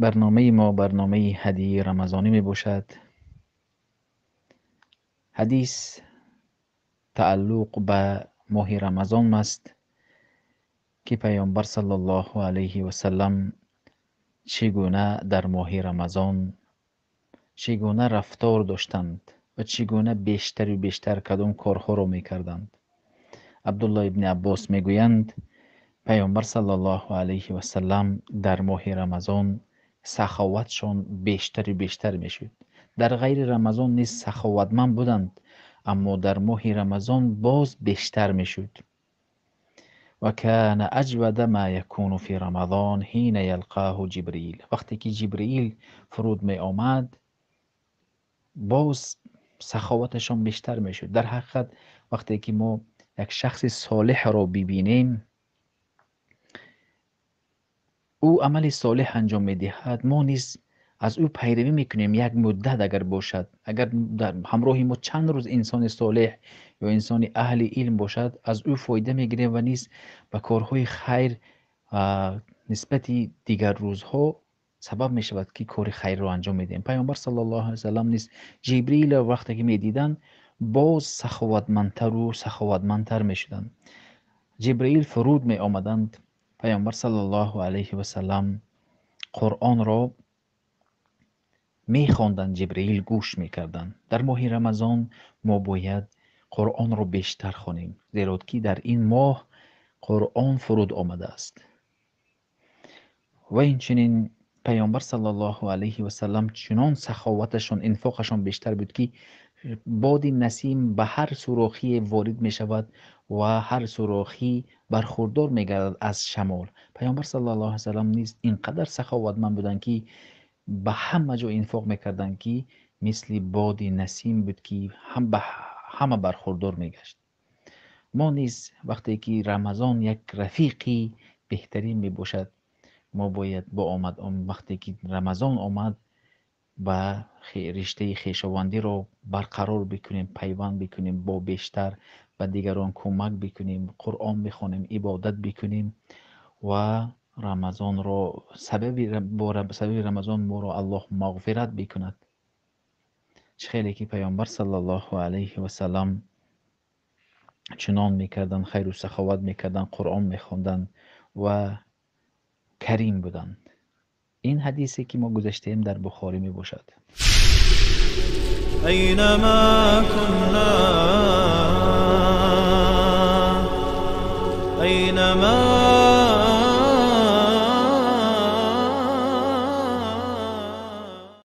برنامه ما برنامه هدیه رمضانی می باشد. حدیث تعلق به ماه رمضان است که پیامبر صلی الله علیه و سلم چگونه در ماه رمضان چگونه رفتار داشتند و چگونه بیشتر و بیشتر کدام کارها را میکردند. عبدالله ابن عباس میگویند پیامبر صلی الله علیه و سلم در ماه رمضان سخاوتشان بیشتر و بیشتر میشد. در غیر رمضان نیز سخاوتمند بودند، اما در ماه رمضان باز بیشتر میشد. و کان اجود ما یکون فی رمضان حین یلقاه جبرئیل. وقتی که جبرئیل فرود می آمد باز سخاوتشان بیشتر میشد. در حقیقت وقتی که ما یک شخص صالح را ببینیم، او عمل صالح انجام میدهد، ما نیز از او پیروی میکنیم. یک مدت اگر باشد، اگر در همراه ما چند روز انسان صالح یا انسان اهل علم باشد، از او فایده میگیریم و نیز به کارهای خیر نسبت دیگر روزها سبب میشود که کار خیر را انجام میدیم. پیامبر صلی الله علیه و سلم نیز جبرئیل وقتی که میدیدن باز سخاوتمندتر و سخاوتمندتر میشدند. جبرئیل فرود می آمدند، پیامبر صلی الله علیه و سلم قرآن را می خواندند، جبرئیل گوش می کردند. در ماه رمضان ما باید قرآن را بیشتر خوانیم، زیرا که در این ماه قرآن فرود آمده است. و اینچنین پیامبر صلی الله علیه و سلم چنان سخاوتشان انفاقشان بیشتر بود که باد نسیم به هر سوراخی وارد می شود و هر سوراخی برخوردار می گردد از شمال. پیامبر صلی الله علیه و سلم نیز اینقدر سخاوتمند بودند که به همه جا انفاق میکردند که مثل باد نسیم بود که همه برخوردار میگشت. ما نیز وقتی که رمضان یک رفیقی بهترین می باشد، ما باید با وقتی که رمضان آمد با رشته خویشاوندی رو برقرار بکنیم، پیوند بکنیم، با بیشتر و دیگران کمک بکنیم، قرآن بخونیم، عبادت بکنیم و رمضان رو سبب رمضان ما رو الله مغفرت بکند. خیلی که پیامبر صلی الله علیه و سلم چنان میکردن، خیر و سخاوت میکردن، قرآن میخوندن و کریم بودند. این حدیثی که ما گذاشتیم در بخاری می باشد. اینما کننا اینما